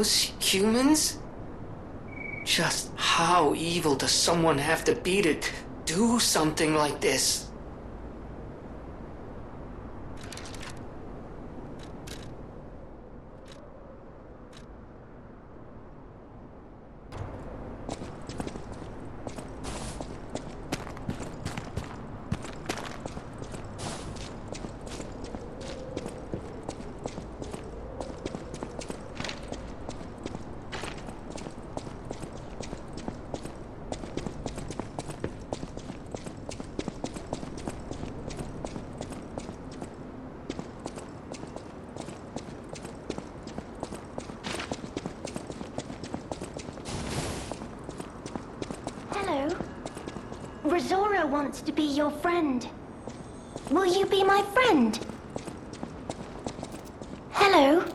those humans? Just how evil does someone have to be to do something like this? Rosora wants to be your friend. Will you be my friend? Hello?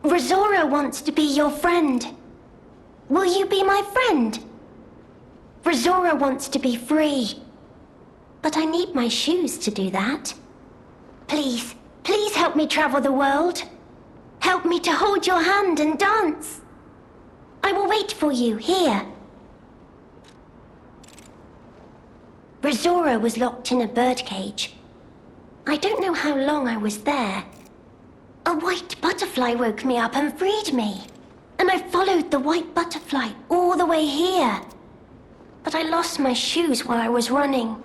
Rosora wants to be your friend. Will you be my friend? Rosora wants to be free. But I need my shoes to do that. Please, please help me travel the world. Help me to hold your hand and dance. I will wait for you here. Rosora was locked in a birdcage. I don't know how long I was there. A white butterfly woke me up and freed me. And I followed the white butterfly all the way here. But I lost my shoes while I was running.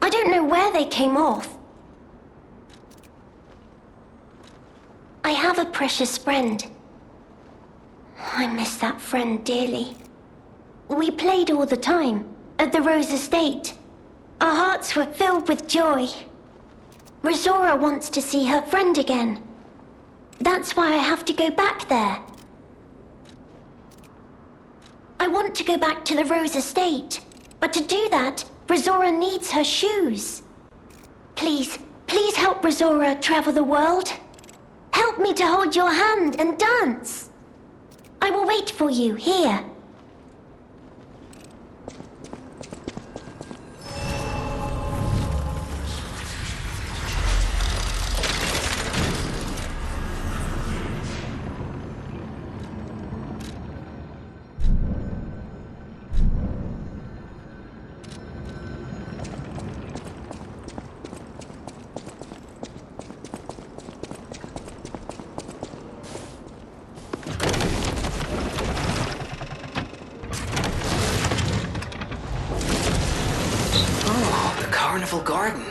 I don't know where they came off. I have a precious friend. I miss that friend dearly. We played all the time at the Rose Estate. Our hearts were filled with joy. Rosora wants to see her friend again. That's why I have to go back there. I want to go back to the Rose Estate. But to do that, Rosora needs her shoes. Please, please help Rosora travel the world. Help me to hold your hand and dance. I will wait for you here. Carnival Garden.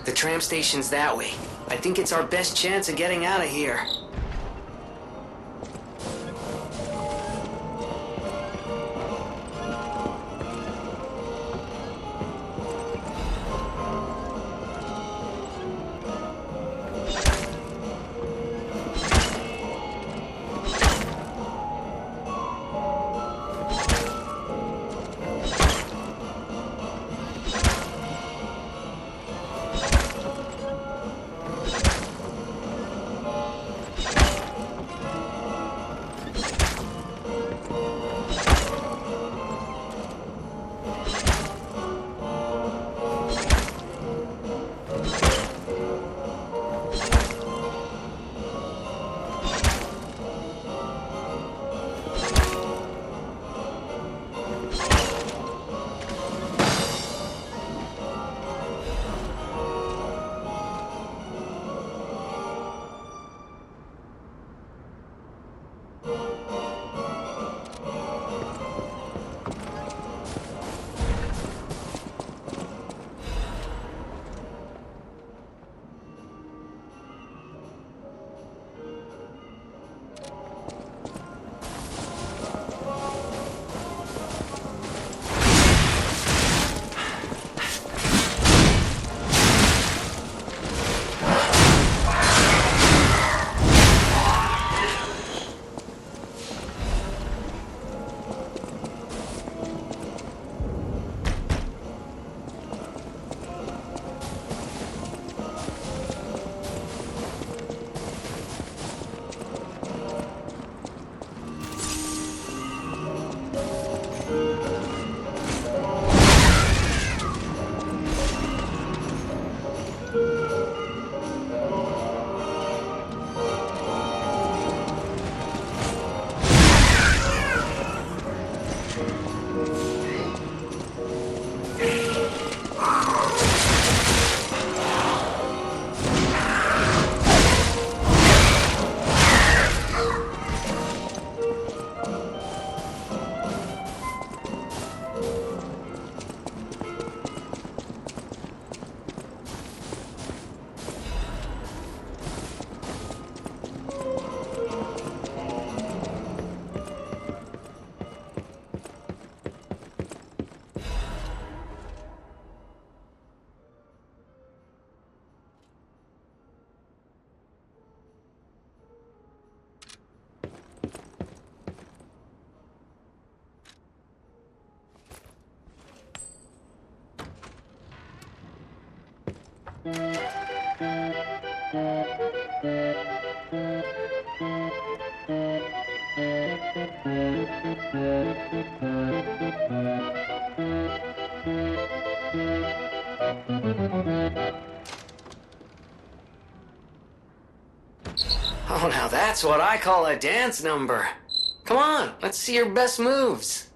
The tram station's that way. I think it's our best chance of getting out of here. Oh, now that's what I call a dance number. Come on, let's see your best moves.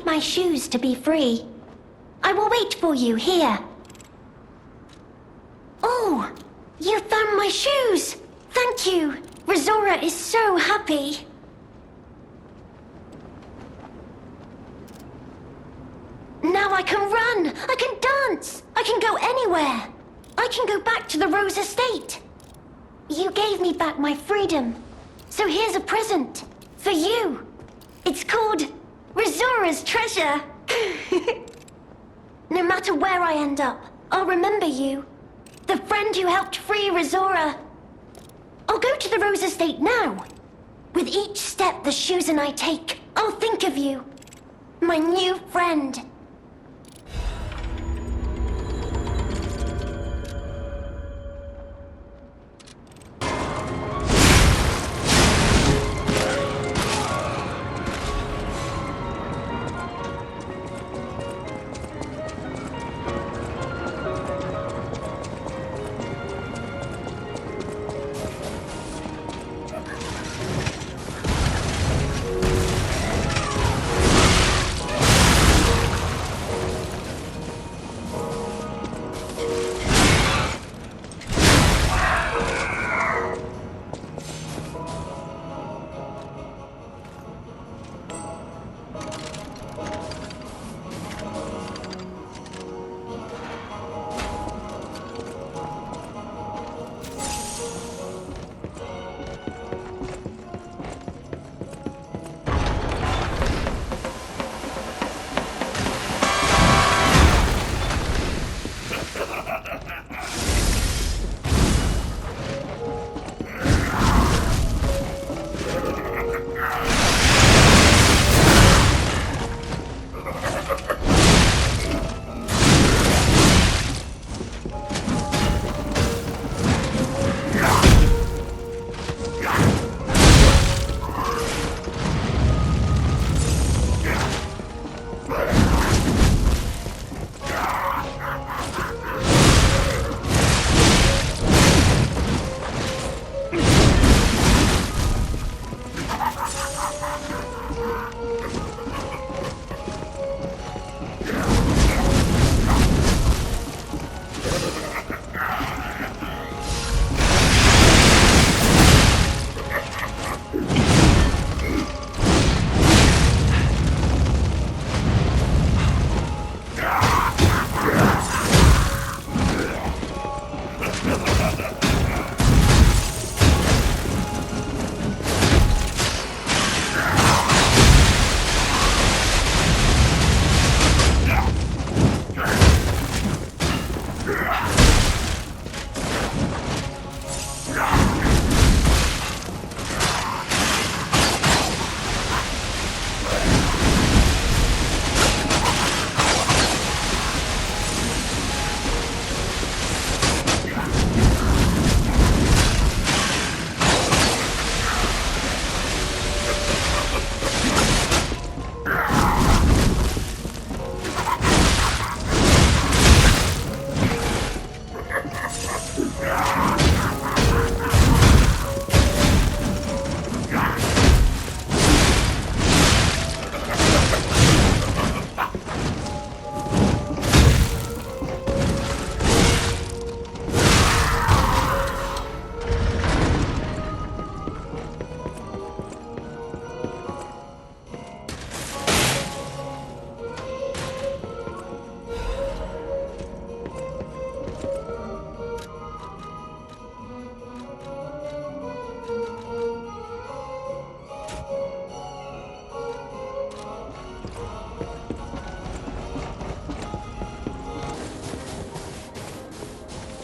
My shoes to be free. I will wait for you here. Oh, you found my shoes. Thank you. Rosora is so happy. Now I can run. I can dance. I can go anywhere. I can go back to the Rose Estate. You gave me back my freedom. So here's a present for you. It's called Rosora's treasure. No matter where I end up, I'll remember you. The friend who helped free Rosora. I'll go to the Rose Estate now. With With each step the shoes and I take, I'll think of you. My new friend.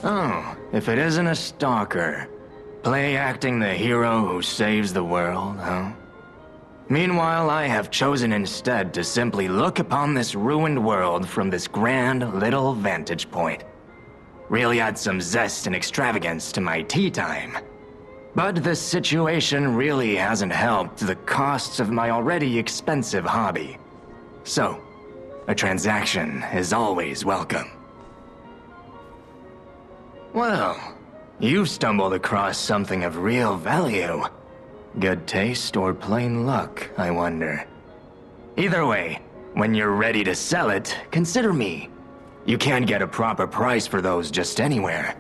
Oh, if it isn't a stalker. Play acting the hero who saves the world, huh? Meanwhile, I have chosen instead to simply look upon this ruined world from this grand little vantage point. Really add some zest and extravagance to my tea time. But this situation really hasn't helped the costs of my already expensive hobby. So, a transaction is always welcome. Well, you've stumbled across something of real value. Good taste or plain luck, I wonder. Either way, when you're ready to sell it, consider me. You can't get a proper price for those just anywhere.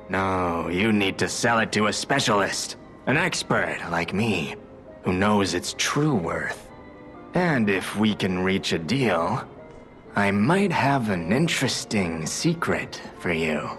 No, you need to sell it to a specialist, an expert like me, who knows its true worth. And if we can reach a deal, I might have an interesting secret for you.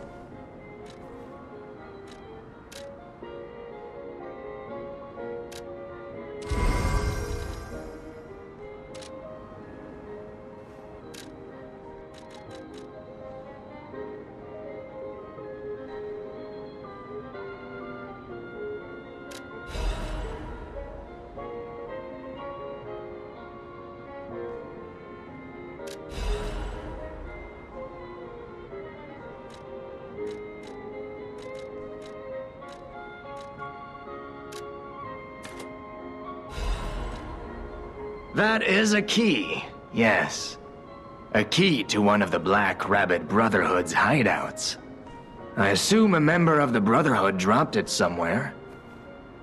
That is a key, yes. A key to one of the Black Rabbit Brotherhood's hideouts. I assume a member of the Brotherhood dropped it somewhere.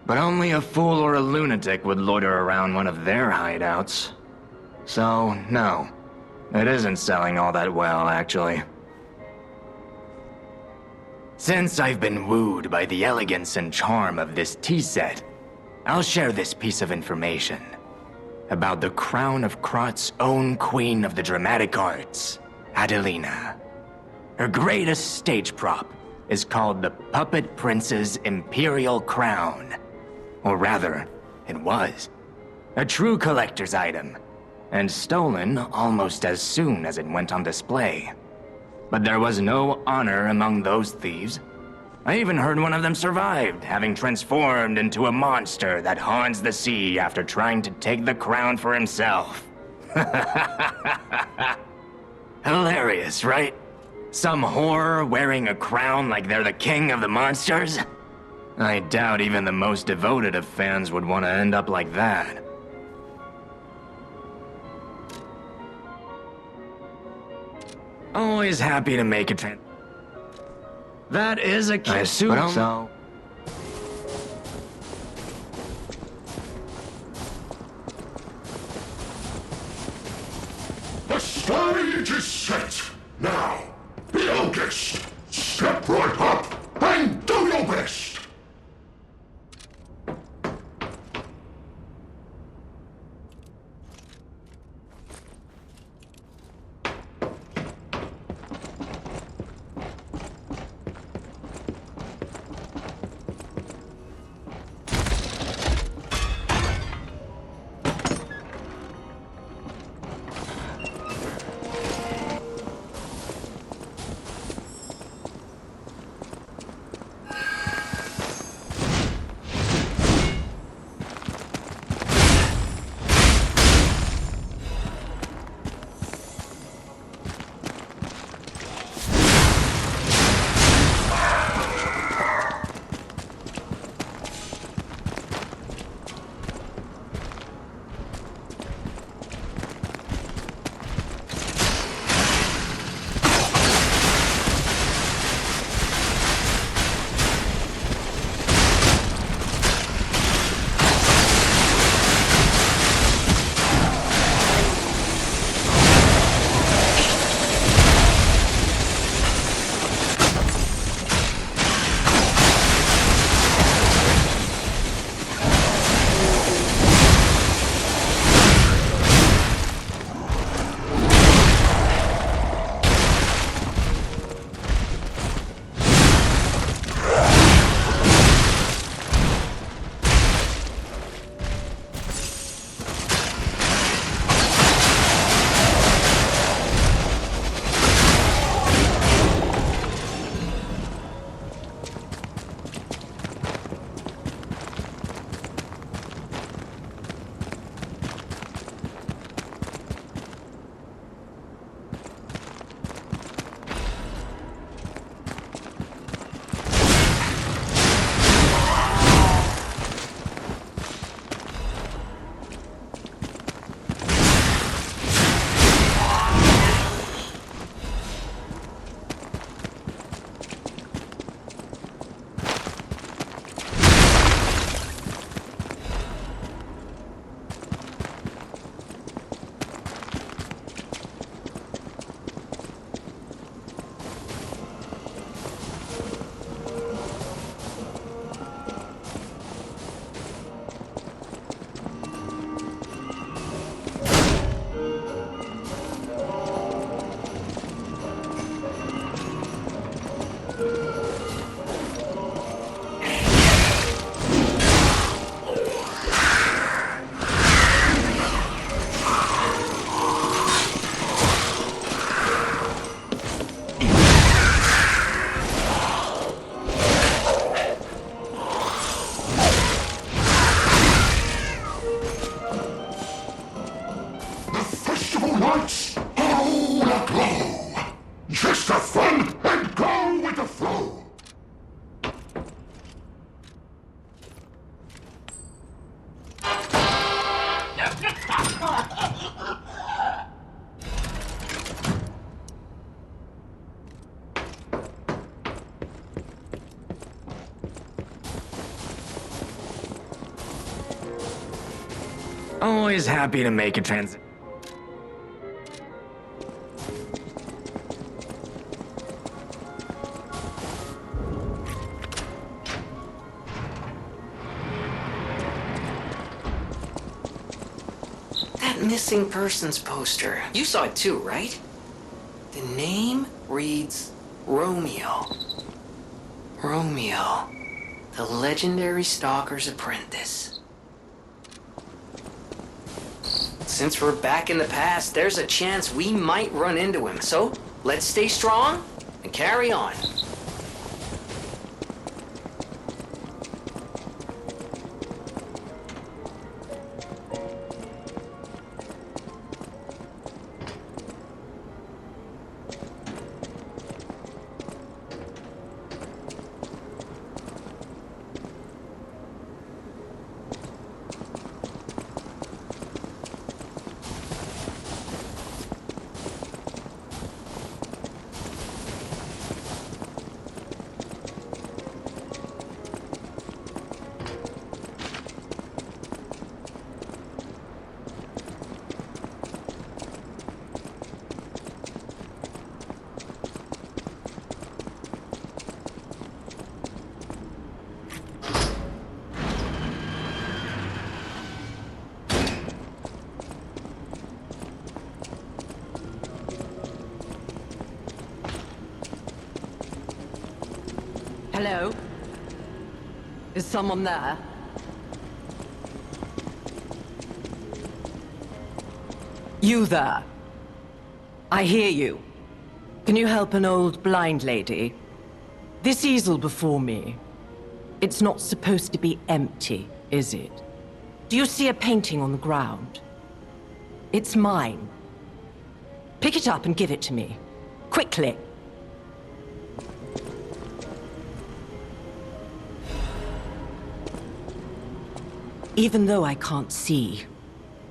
But only a fool or a lunatic would loiter around one of their hideouts. So, no. It isn't selling all that well, actually. Since I've been wooed by the elegance and charm of this tea set, I'll share this piece of information about the crown of Krat's own queen of the dramatic arts, Adelina. Her greatest stage prop is called the Puppet Prince's Imperial Crown. Or rather, it was. A true collector's item, and stolen almost as soon as it went on display. But there was no honor among those thieves. I even heard one of them survived, having transformed into a monster that haunts the sea after trying to take the crown for himself. Hilarious, right? Some whore wearing a crown like they're the king of the monsters? I doubt even the most devoted of fans would want to end up like that. Always happy to make a That is a key. I assume so. The stage is set. Now, be our guest. Step right up and do your best. Always happy to make a transition. That missing persons poster. You saw it too, right? The name reads Romeo. Romeo, the legendary Stalker's apprentice. Since we're back in the past, there's a chance we might run into him. So, let's stay strong and carry on. Hello? Is someone there? You there? I hear you. Can you help an old blind lady? This easel before me, it's not supposed to be empty, is it? Do you see a painting on the ground? It's mine. Pick it up and give it to me. Quickly. Even though I can't see,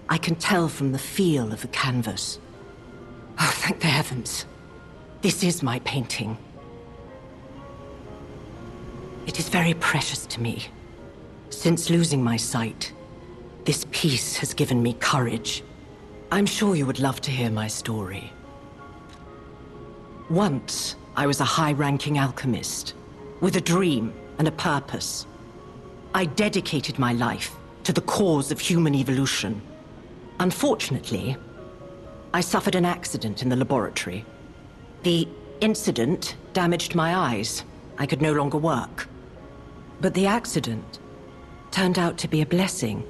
I can tell from the feel of the canvas. Oh, thank the heavens. This is my painting. It is very precious to me. Since losing my sight, this piece has given me courage. I'm sure you would love to hear my story. Once, I was a high-ranking alchemist, with a dream and a purpose. I dedicated my life to the cause of human evolution. Unfortunately, I suffered an accident in the laboratory. The incident damaged my eyes. I could no longer work. But the accident turned out to be a blessing.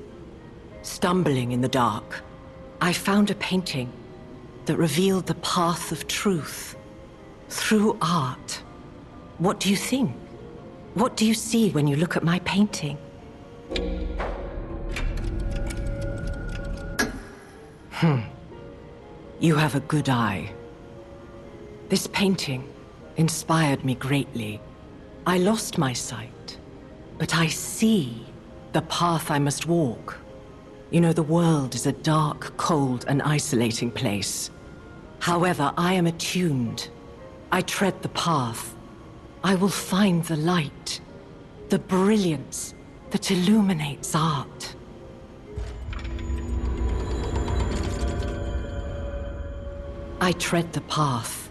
Stumbling in the dark, I found a painting that revealed the path of truth through art. What do you think? What do you see when you look at my painting? You have a good eye. This painting inspired me greatly. I lost my sight, but I see the path I must walk. You know, the world is a dark, cold, and isolating place. However, I am attuned. I tread the path. I will find the light, the brilliance that illuminates art. I tread the path.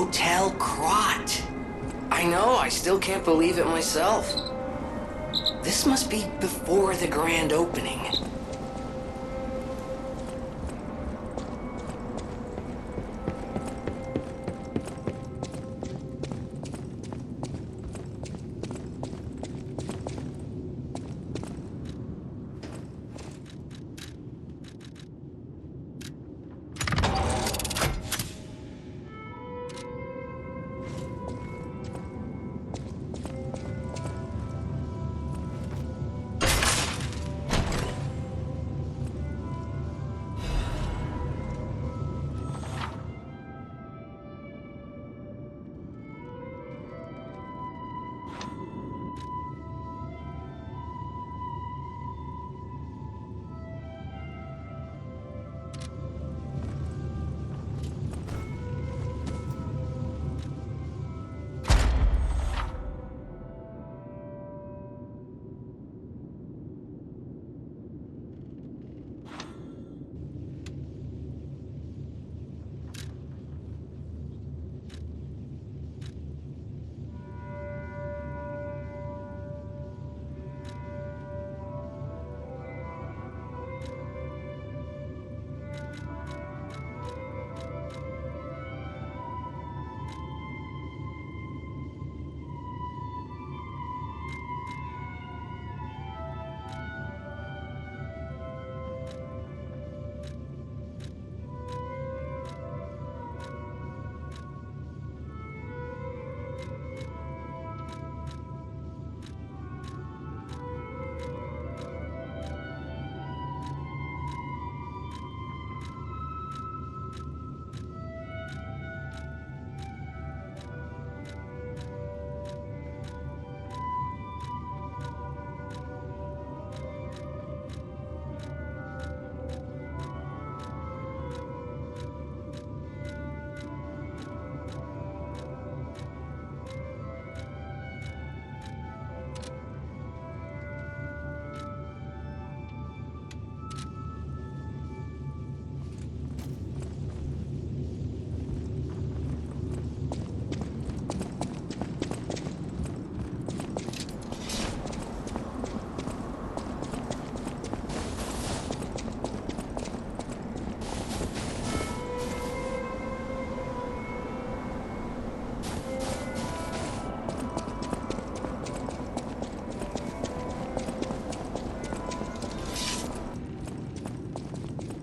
Hotel Krat. I know, I still can't believe it myself. This must be before the grand opening.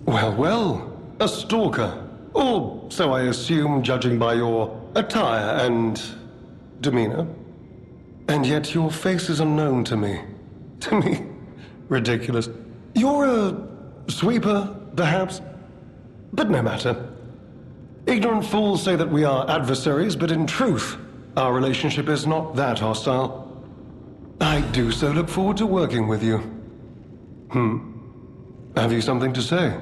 Well, well, a stalker. Or so I assume, judging by your attire and demeanor. And yet your face is unknown to me. To me? Ridiculous. You're a sweeper, perhaps? But no matter. Ignorant fools say that we are adversaries, but in truth, our relationship is not that hostile. I do so look forward to working with you. Have you something to say?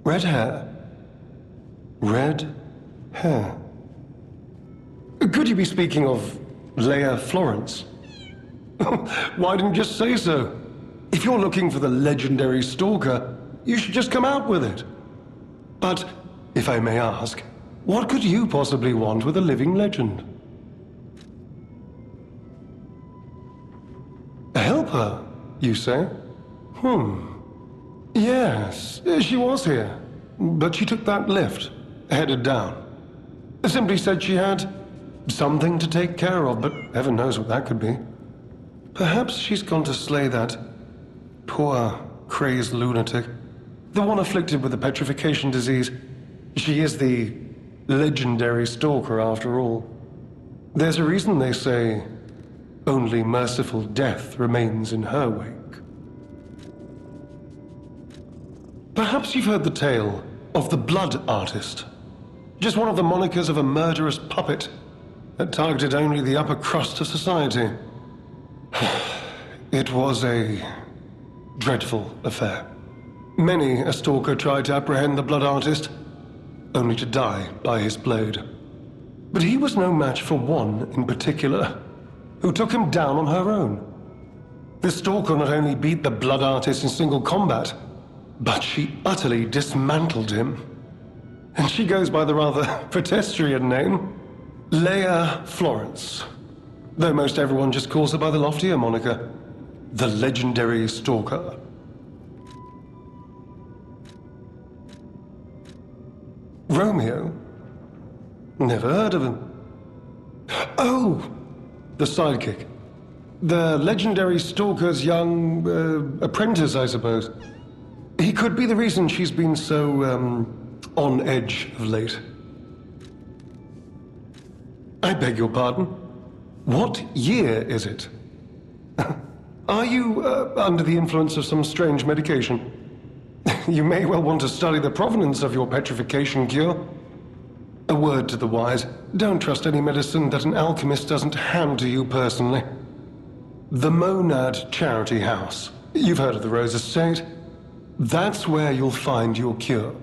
Red hair. Red hair. Could you be speaking of Leia Florence? Why didn't you just say so? If you're looking for the legendary Stalker, you should just come out with it. But, if I may ask, what could you possibly want with a living legend? A helper, you say? Yes, she was here. But she took that lift, headed down. Simply said she had something to take care of, but heaven knows what that could be. Perhaps she's gone to slay that poor, crazed lunatic. The one afflicted with the petrification disease. She is the legendary Stalker, after all. There's a reason they say only merciful death remains in her wake. Perhaps you've heard the tale of the Blood Artist. Just one of the monikers of a murderous puppet that targeted only the upper crust of society. It was a dreadful affair. Many a stalker tried to apprehend the Blood Artist, only to die by his blade. But he was no match for one in particular, who took him down on her own. The stalker not only beat the Blood Artist in single combat, but she utterly dismantled him. and she goes by the rather pedestrian name, Leia Florence. Though most everyone just calls her by the loftier moniker, the legendary Stalker. Romeo? Never heard of him. Oh! The sidekick. The legendary Stalker's young, apprentice, I suppose. He could be the reason she's been so, on edge of late. I beg your pardon? What year is it? Are you, under the influence of some strange medication? You may well want to study the provenance of your petrification cure. A word to the wise, don't trust any medicine that an alchemist doesn't hand to you personally. The Monad Charity House. You've heard of the Rose Estate? That's where you'll find your cure.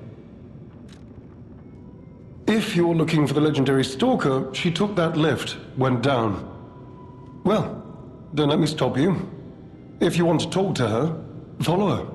If you're looking for the legendary Stalker, she took that lift, went down. Well, don't let me stop you. If you want to talk to her, follow her.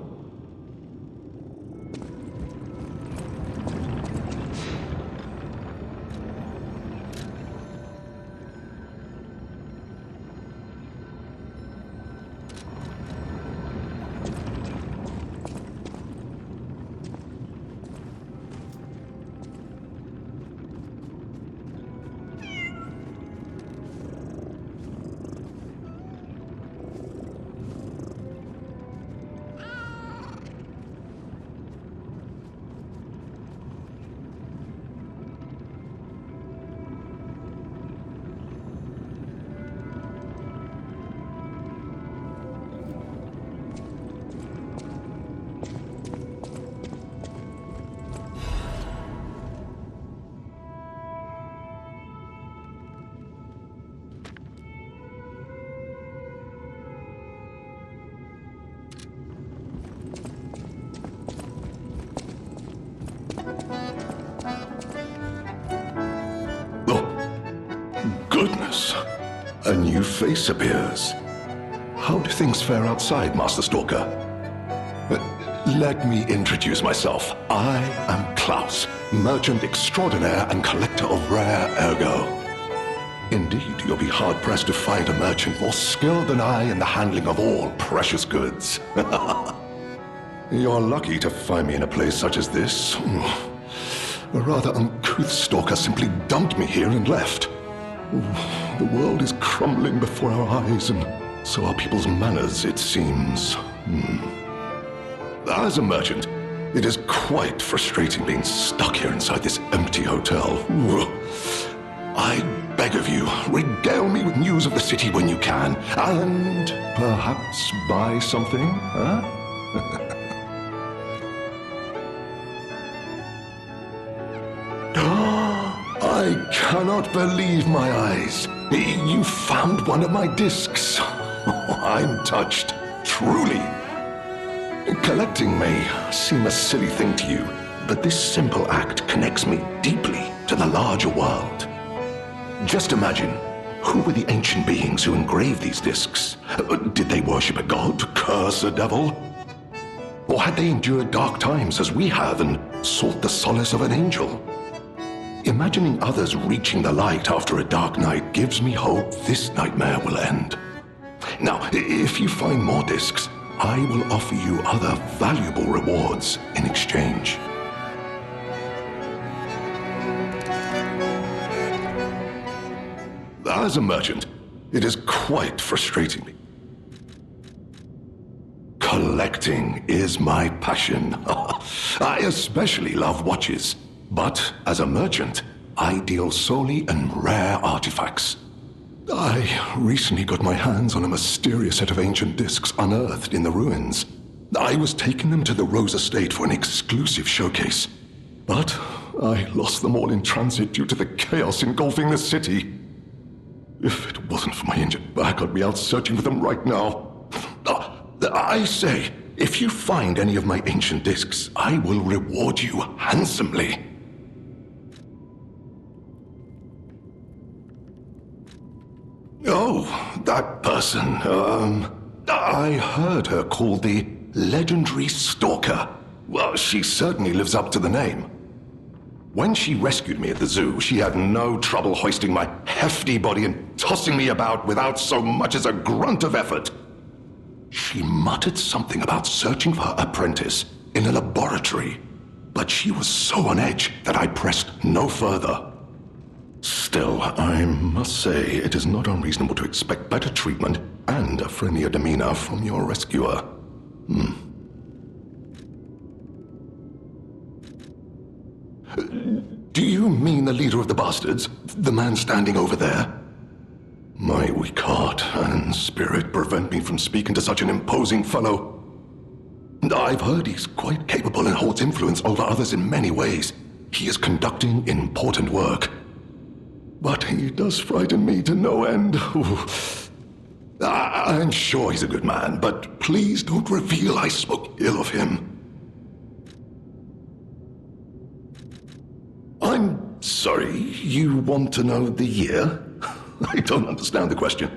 Goodness! A new face appears. How do things fare outside, Master Stalker? Let me introduce myself. I am Klaus, merchant extraordinaire and collector of rare ergo. Indeed, you'll be hard-pressed to find a merchant more skilled than I in the handling of all precious goods. You're lucky to find me in a place such as this. A rather uncouth stalker simply dumped me here and left. The world is crumbling before our eyes, and so are people's manners, it seems. As a merchant, it is quite frustrating being stuck here inside this empty hotel. I beg of you, regale me with news of the city when you can, and perhaps buy something, huh? I cannot believe my eyes. You found one of my discs. I'm touched, truly. Collecting may seem a silly thing to you, but this simple act connects me deeply to the larger world. Just imagine, who were the ancient beings who engraved these discs? Did they worship a god, curse a devil? Or had they endured dark times as we have and sought the solace of an angel? Imagining others reaching the light after a dark night gives me hope this nightmare will end. Now, if you find more discs, I will offer you other valuable rewards in exchange. As a merchant, it is quite frustrating me. Collecting is my passion. I especially love watches. But as a merchant, I deal solely in rare artifacts. I recently got my hands on a mysterious set of ancient discs unearthed in the ruins. I was taking them to the Rose Estate for an exclusive showcase. But I lost them all in transit due to the chaos engulfing the city. If it wasn't for my injured back, I'd be out searching for them right now. I say, if you find any of my ancient discs, I will reward you handsomely. Oh, that person, I heard her called the legendary Stalker. Well, she certainly lives up to the name. When she rescued me at the zoo, she had no trouble hoisting my hefty body and tossing me about without so much as a grunt of effort. She muttered something about searching for her apprentice in a laboratory, but she was so on edge that I pressed no further. Still, I must say it is not unreasonable to expect better treatment and a friendlier demeanor from your rescuer. Do you mean the leader of the bastards? The man standing over there? My weak heart and spirit prevent me from speaking to such an imposing fellow. I've heard he's quite capable and holds influence over others in many ways. He is conducting important work. But he does frighten me to no end. I'm sure he's a good man, but please don't reveal I spoke ill of him. I'm sorry, you want to know the year? I don't understand the question.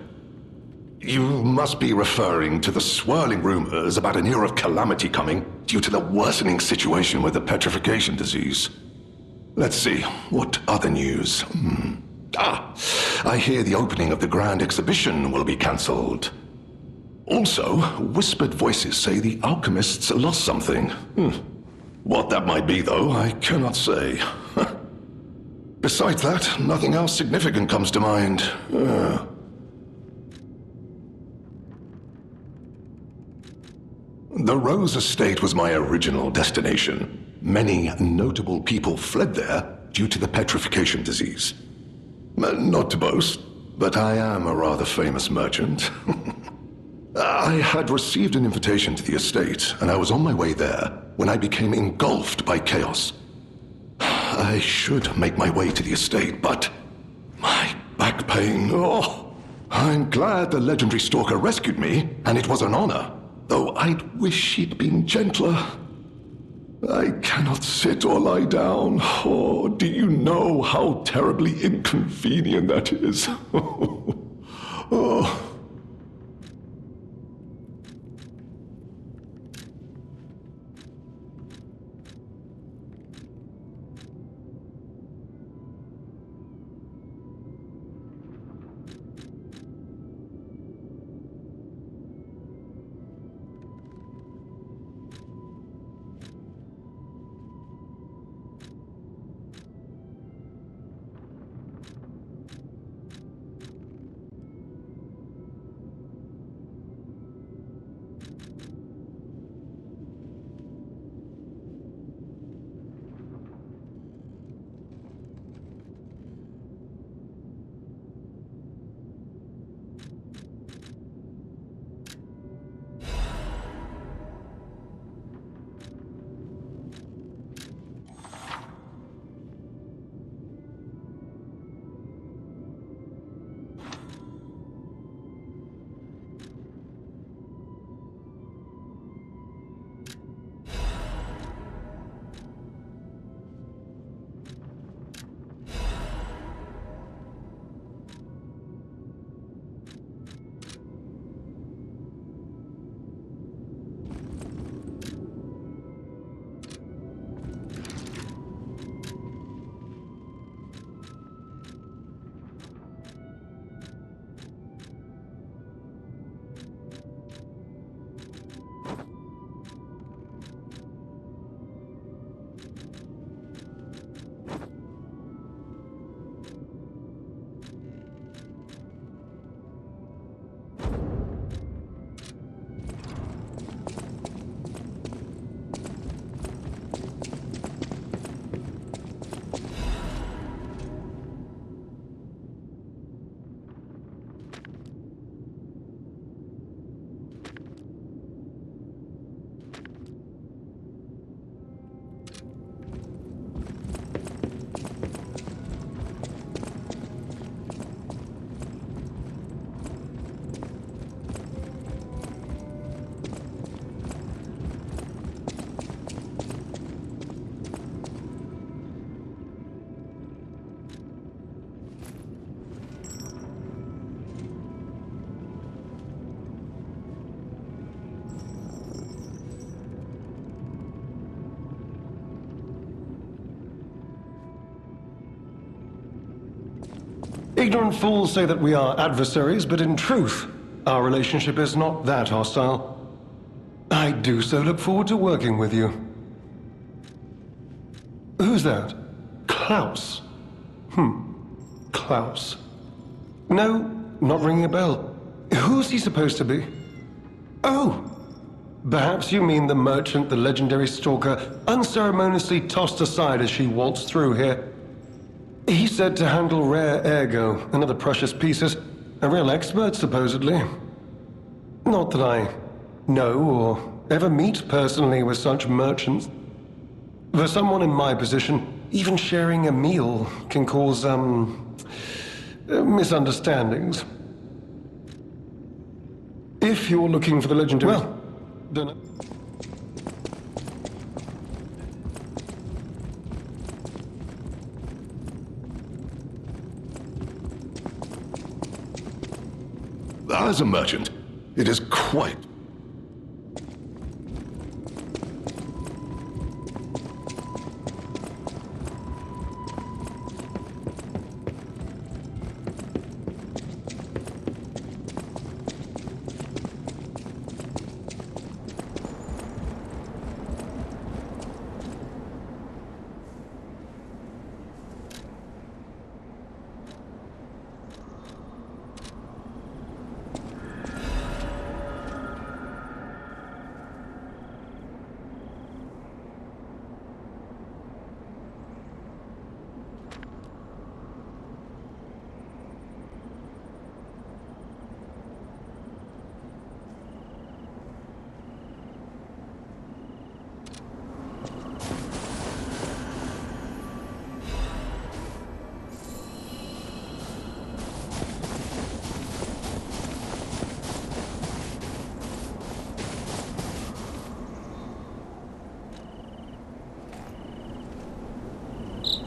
You must be referring to the swirling rumors about an era of calamity coming due to the worsening situation with the petrification disease. Let's see, what other news? I hear the opening of the grand exhibition will be cancelled. Also, whispered voices say the alchemists lost something. What that might be, though, I cannot say. Besides that, nothing else significant comes to mind. The Rose Estate was my original destination. Many notable people fled there due to the petrification disease. Not to boast, but I am a rather famous merchant. I had received an invitation to the estate, and I was on my way there when I became engulfed by chaos. I should make my way to the estate, but my back pain, I'm glad the legendary Stalker rescued me, and it was an honor, though I'd wish she'd been gentler. I cannot sit or lie down. Oh, do you know how terribly inconvenient that is? Oh. Ignorant fools say that we are adversaries, but in truth, our relationship is not that hostile. I do so look forward to working with you. Who's that? Klaus? Klaus. No, not ringing a bell. Who's he supposed to be? Oh! Perhaps you mean the merchant the legendary Stalker unceremoniously tossed aside as she waltzed through here. He's said to handle rare ergo and other precious pieces. A real expert, supposedly. Not that I know or ever meet personally with such merchants. For someone in my position, even sharing a meal can cause, misunderstandings. If you're looking for the legendary... Well, don't know. As a merchant, it is quite...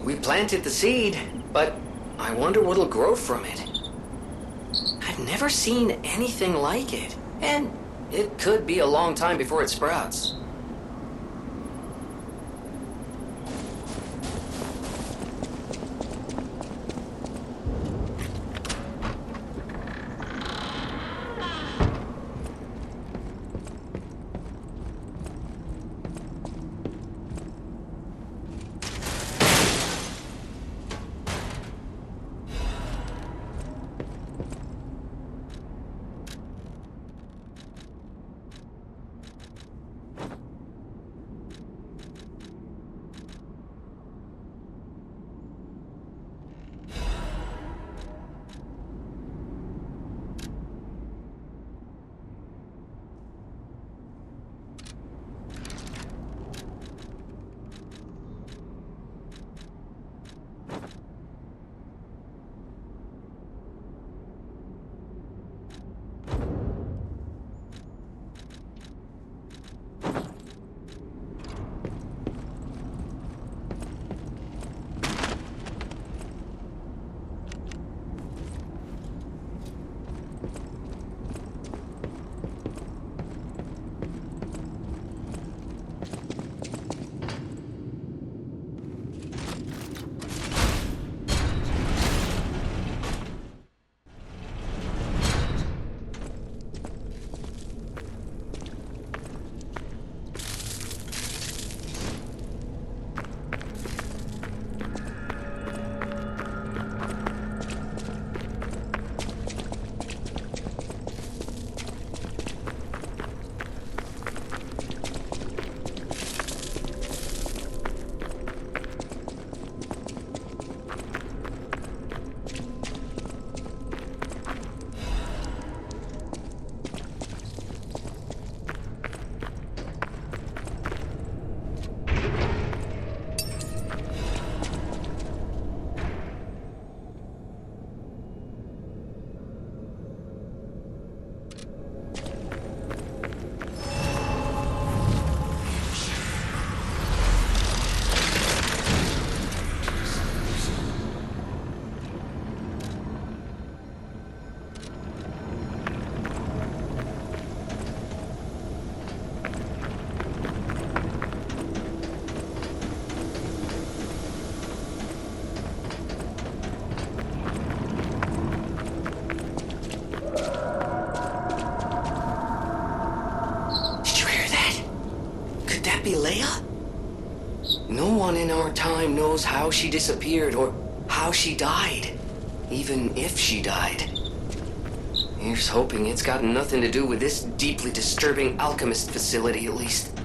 We planted the seed, but I wonder what'll grow from it. I've never seen anything like it, and it could be a long time before it sprouts. be Leia? No one in our time knows how she disappeared or how she died, even if she died. Here's hoping it's got nothing to do with this deeply disturbing alchemist facility, at least.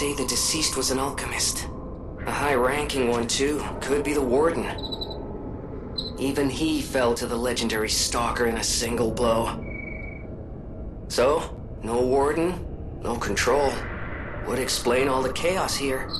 say the deceased was an alchemist. A high-ranking one, too. Could be the warden. Even he fell to the legendary Stalker in a single blow. So, no warden, no control. Would explain all the chaos here.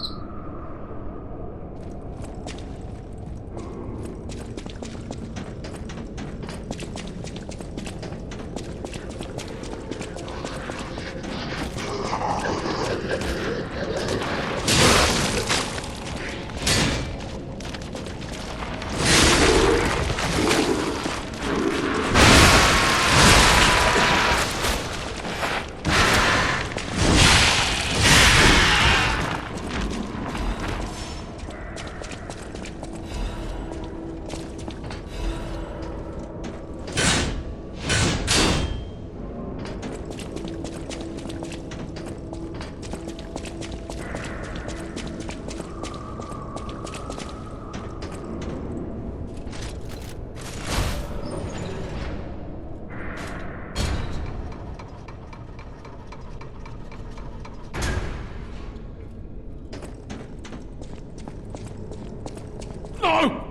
No!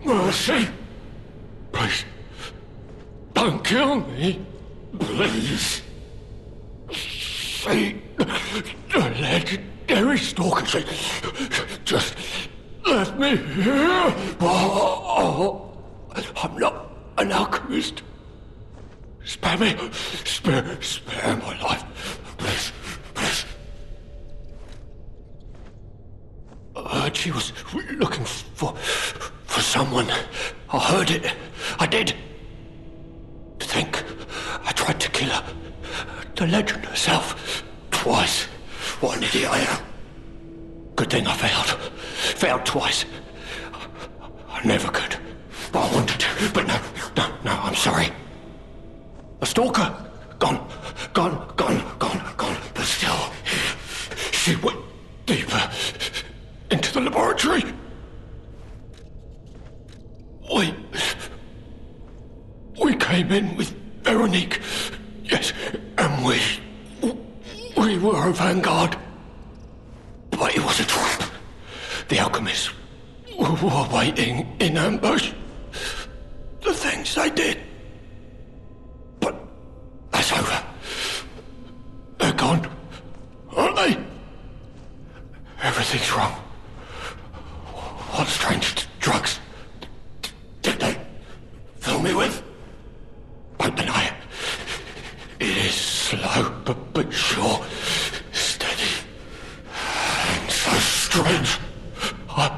Mercy! Please, don't kill me. Please. See, the legendary Stalker, she just left me here. Oh, I'm not an alchemist. Spare me. Spare my life. Please, please. I heard she was looking for someone. I heard it. I did. To think I tried to kill her. The legend herself. Twice. What an idiot I am. Good thing I failed. Failed twice. I never could. But I wanted to. But no, I'm sorry. A stalker. Gone. But still, she went deeper into the laboratory. We came in with Veronique. Yes, and we were a vanguard. But it was a trap. The alchemists were waiting in ambush. The things they did. But that's over. They're gone, aren't they? Everything's wrong. What strange drugs did they fill me with? Don't deny it. It is slow, but sure, steady, and so strange. I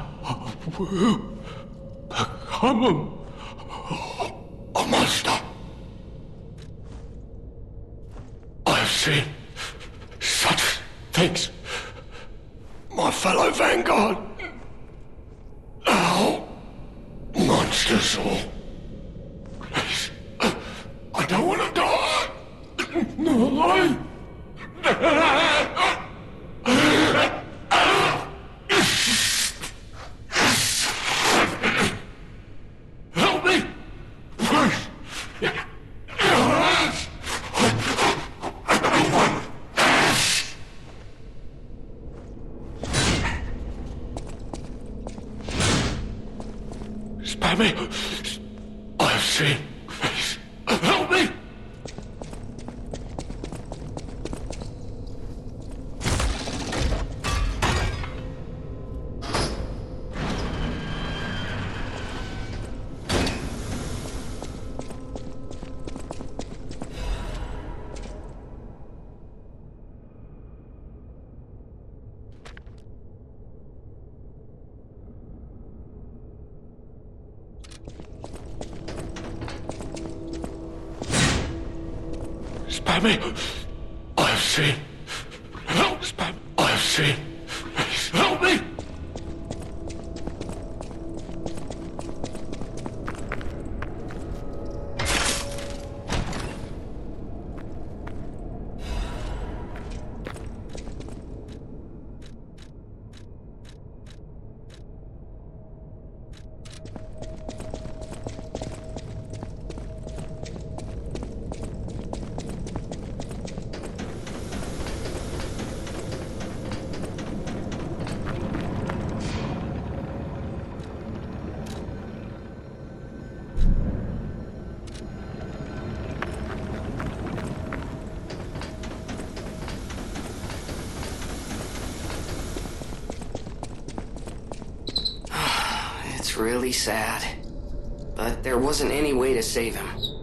will become a monster. I have seen such things. My fellow vanguard. Now, monsters all. Please, I don't want to die. No, help me, please. Spare me. I have seen. Please, help me. Spare me. I have seen. Help. Spare me. I have seen. Please, help me. really sad. But there wasn't any way to save him.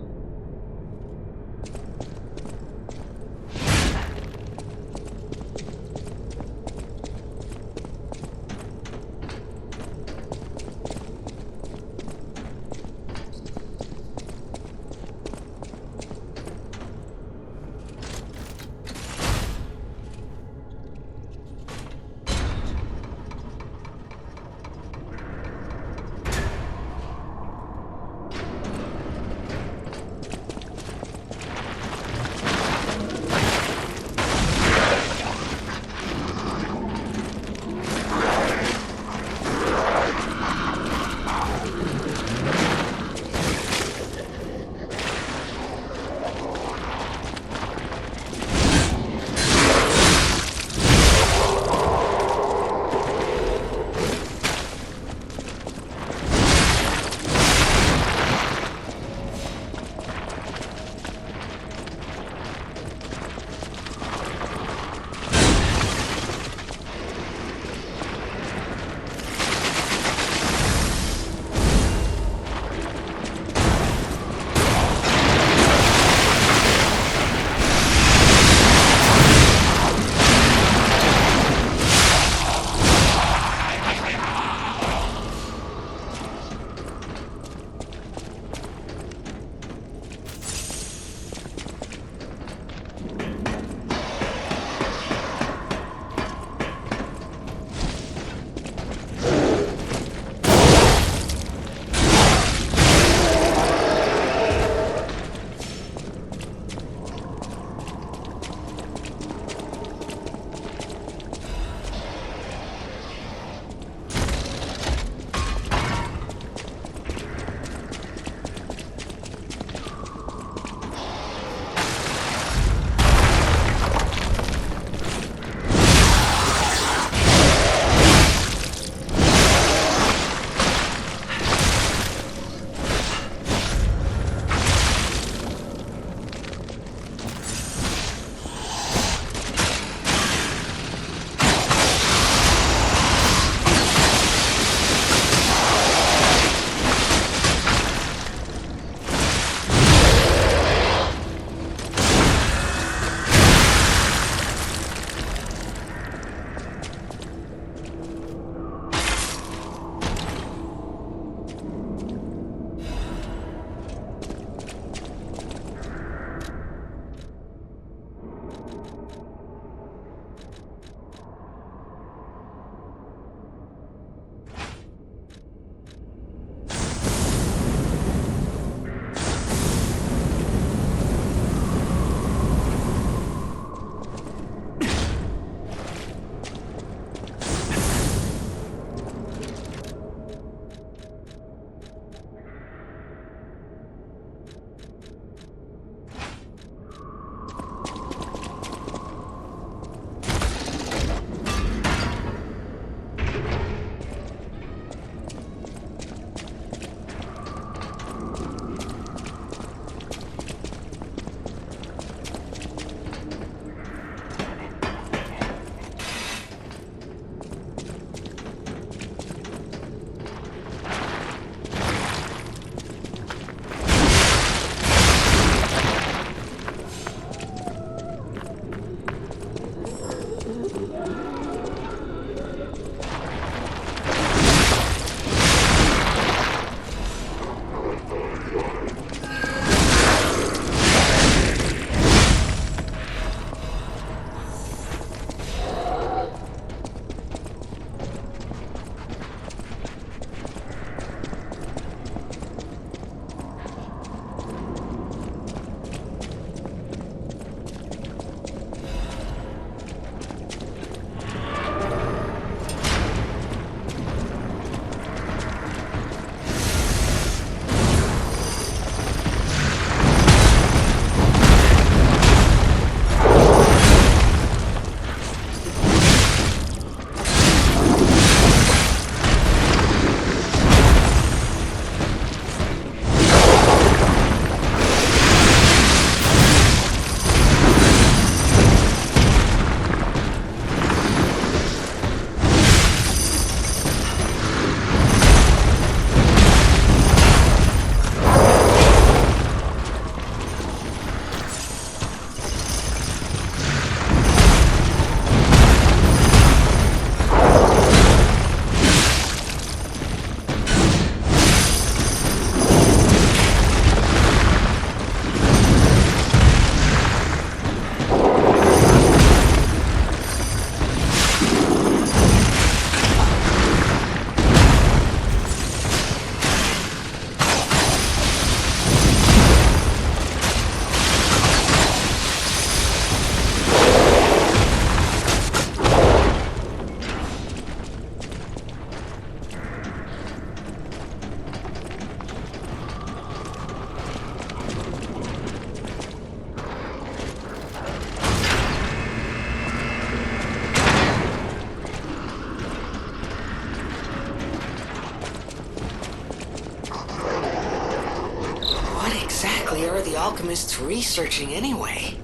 alchemist's researching anyway?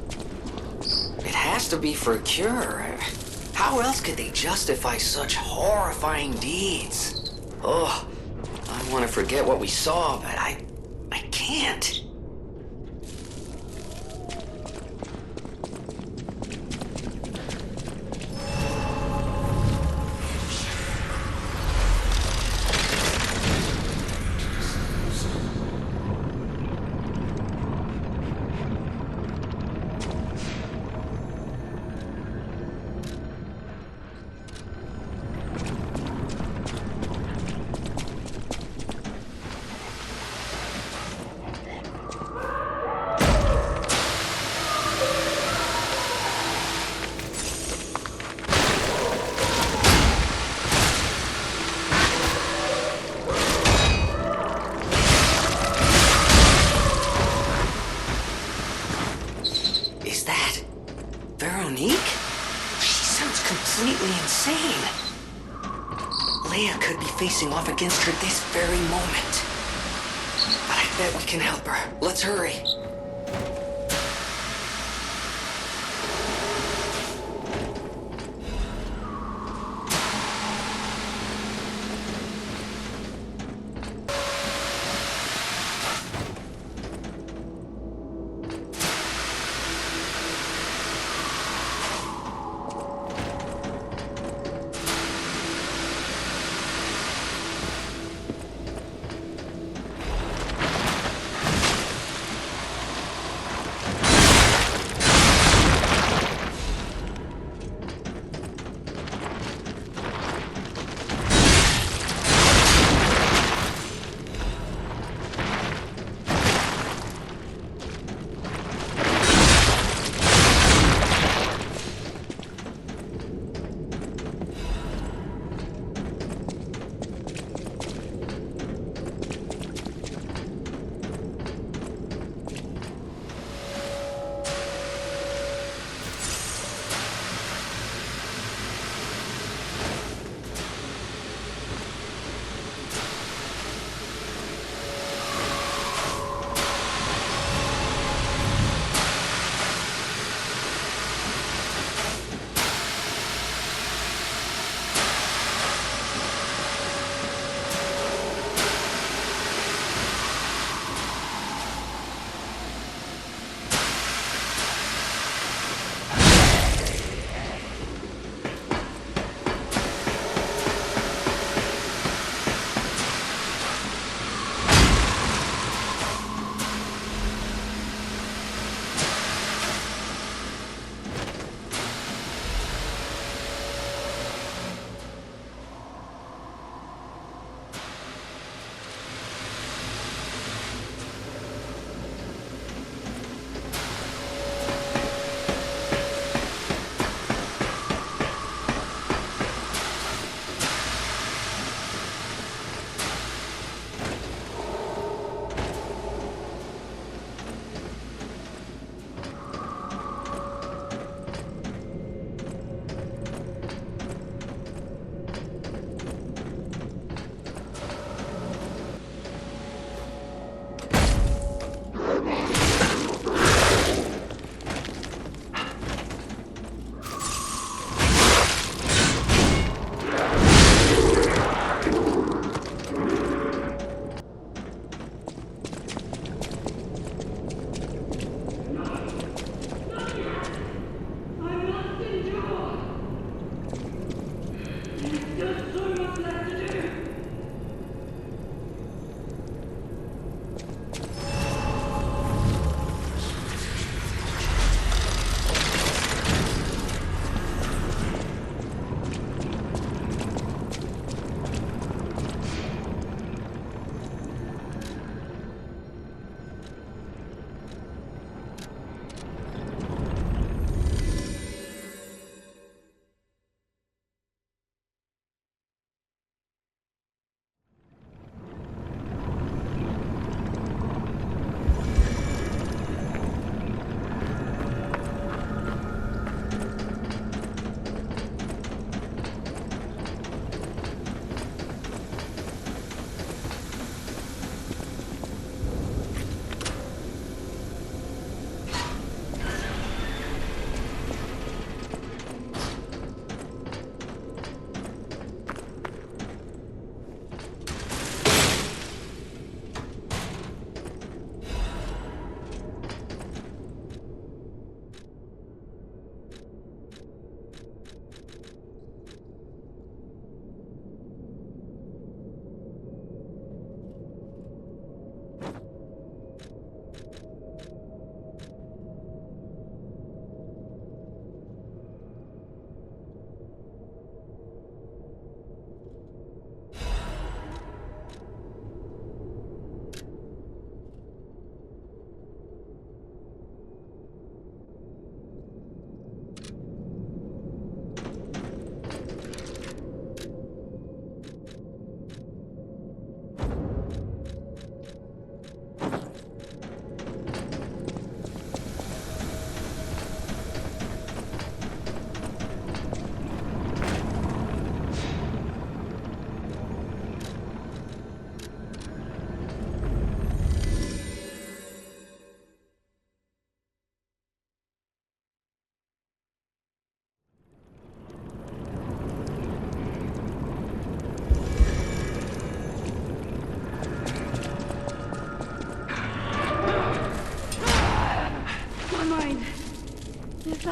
It has to be for a cure. How else could they justify such horrifying deeds? Oh, I want to forget what we saw, but I can't. Facing off against her this very moment. But I bet we can help her. Let's hurry.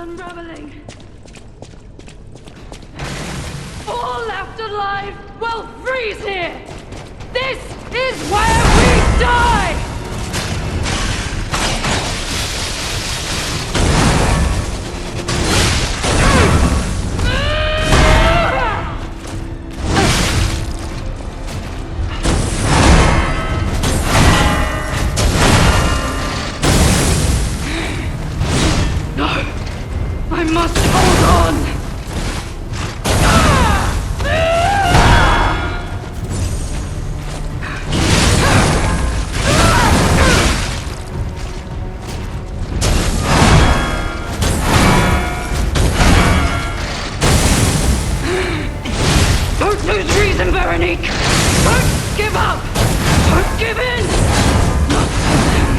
unraveling. All left alive will freeze here! This is where we die! I must hold on! Don't lose reason, Veronique! Don't give up! Don't give in! Not for them!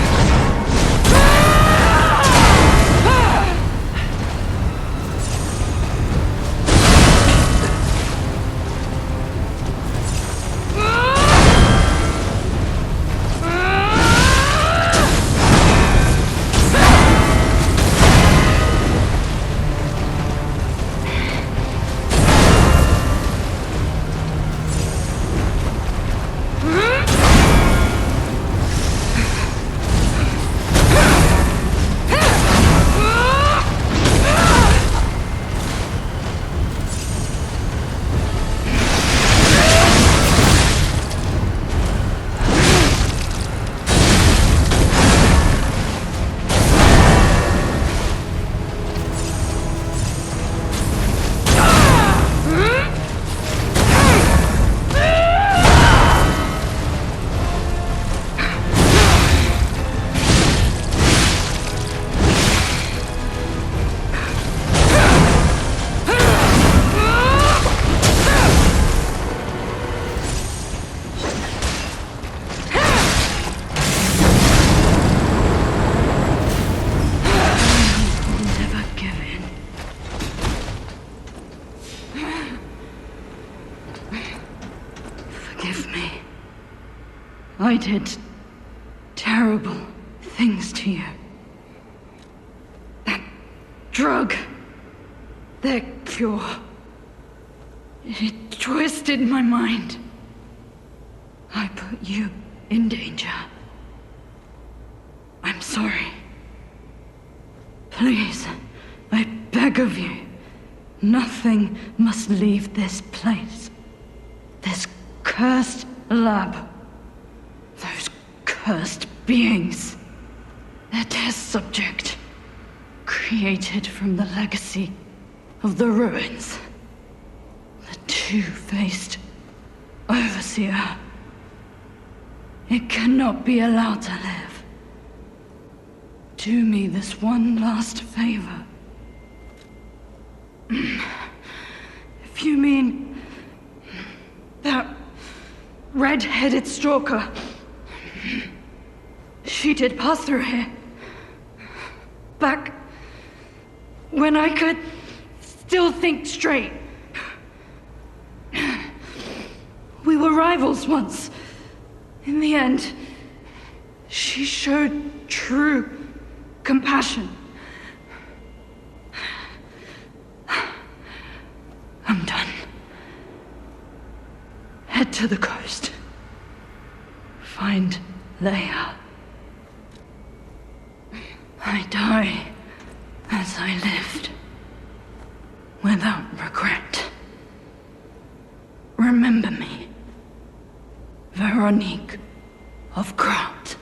I did terrible things to you. That drug, their cure, it twisted my mind. I put you in danger. I'm sorry. Please, I beg of you, nothing must leave this place. This cursed lab. Those cursed beings. Their test subject. Created from the legacy of the ruins. The two-faced overseer. It cannot be allowed to live. Do me this one last favor. If you mean that red-headed stalker, she did pass through here. Back when I could still think straight. We were rivals once. In the end, she showed true compassion. I'm done. Head to the coast. Find Leia. I die as I lived, without regret. Remember me, Veronique of Krat.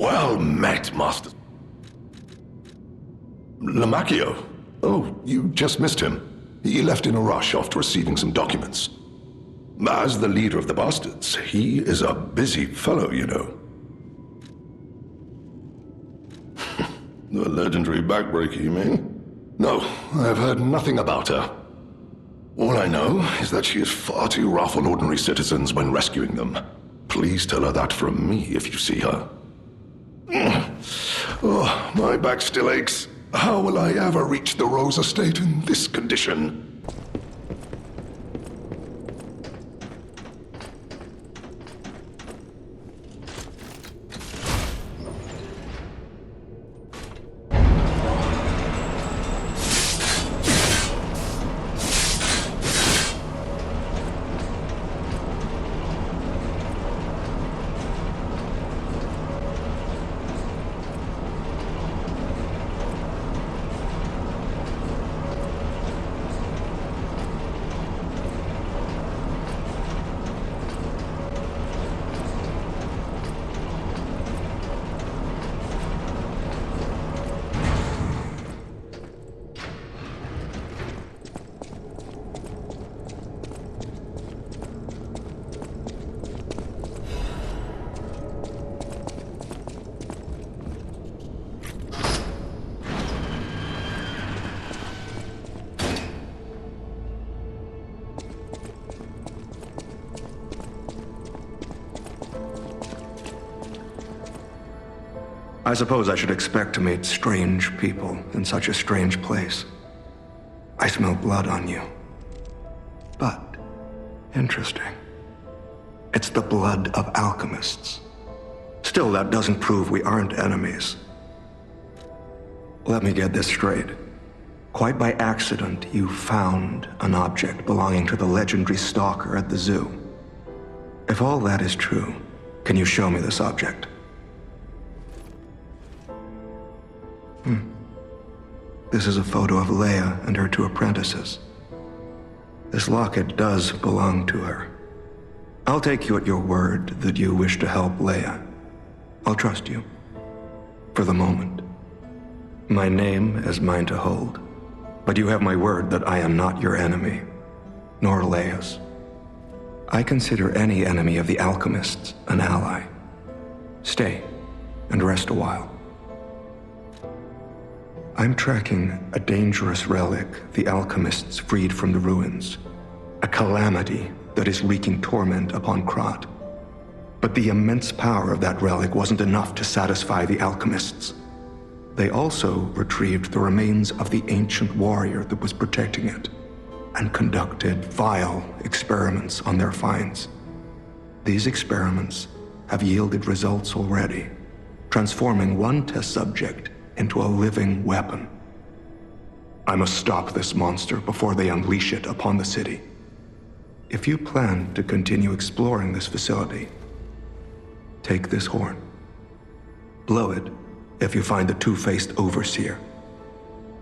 Well met, Master. Lamacchio. Oh, you just missed him. He left in a rush after receiving some documents. As the leader of the bastards, he is a busy fellow, you know. The legendary backbreaker, you mean? No, I've heard nothing about her. All I know is that she is far too rough on ordinary citizens when rescuing them. Please tell her that from me if you see her. Oh, my back still aches. How will I ever reach the Rose Estate in this condition? I suppose I should expect to meet strange people in such a strange place. I smell blood on you. But, interesting. It's the blood of alchemists. Still, that doesn't prove we aren't enemies. Let me get this straight. Quite by accident, you found an object belonging to the legendary Stalker at the zoo. If all that is true, can you show me this object? This is a photo of Leia and her 2 apprentices. This locket does belong to her. I'll take you at your word that you wish to help Leia. I'll trust you. For the moment. My name is mine to hold. But you have my word that I am not your enemy, nor Leia's. I consider any enemy of the alchemists an ally. Stay and rest a while. I'm tracking a dangerous relic the alchemists freed from the ruins. A calamity that is wreaking torment upon Krat. But the immense power of that relic wasn't enough to satisfy the alchemists. They also retrieved the remains of the ancient warrior that was protecting it, and conducted vile experiments on their finds. These experiments have yielded results already, transforming one test subject into a living weapon. I must stop this monster before they unleash it upon the city. If you plan to continue exploring this facility, take this horn. Blow it if you find the two-faced overseer.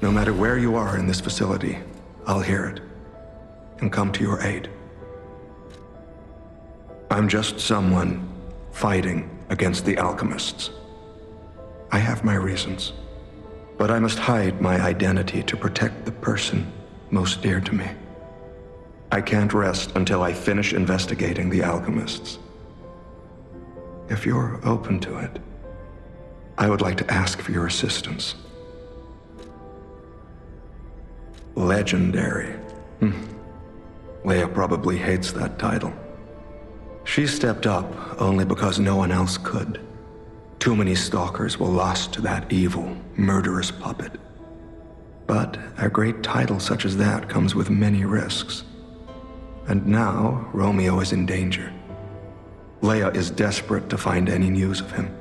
No matter where you are in this facility, I'll hear it and come to your aid. I'm just someone fighting against the alchemists. I have my reasons, but I must hide my identity to protect the person most dear to me. I can't rest until I finish investigating the alchemists. If you're open to it, I would like to ask for your assistance. Legendary. Leia probably hates that title. She stepped up only because no one else could. Too many stalkers were lost to that evil, murderous puppet. But a great title such as that comes with many risks. And now, Romeo is in danger. Leia is desperate to find any news of him.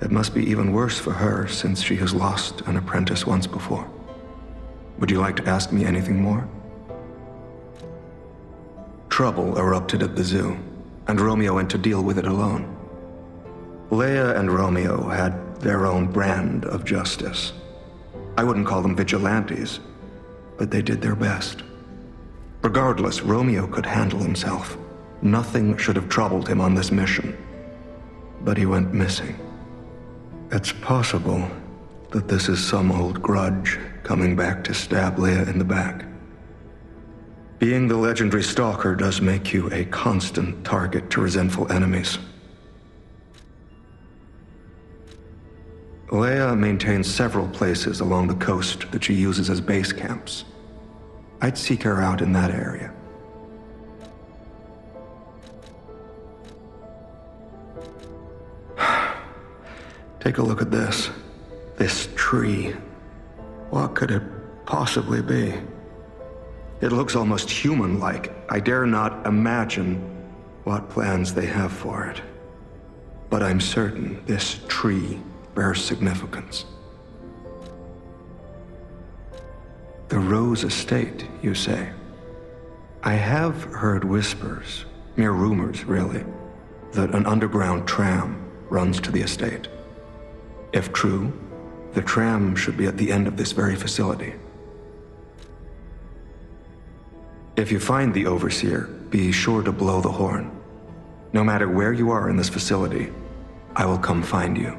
It must be even worse for her since she has lost an apprentice once before. Would you like to ask me anything more? Trouble erupted at the zoo, and Romeo went to deal with it alone. Leia and Romeo had their own brand of justice. I wouldn't call them vigilantes, but they did their best. Regardless, Romeo could handle himself. Nothing should have troubled him on this mission. But he went missing. It's possible that this is some old grudge coming back to stab Leia in the back. Being the legendary Stalker does make you a constant target to resentful enemies. Leia maintains several places along the coast that she uses as base camps. I'd seek her out in that area. Take a look at this. This tree. What could it possibly be? It looks almost human-like. I dare not imagine what plans they have for it. But I'm certain this tree bears significance. The Rose Estate, you say? I have heard whispers, mere rumors really, that an underground tram runs to the estate. If true, the tram should be at the end of this very facility. If you find the Overseer, be sure to blow the horn. No matter where you are in this facility, I will come find you.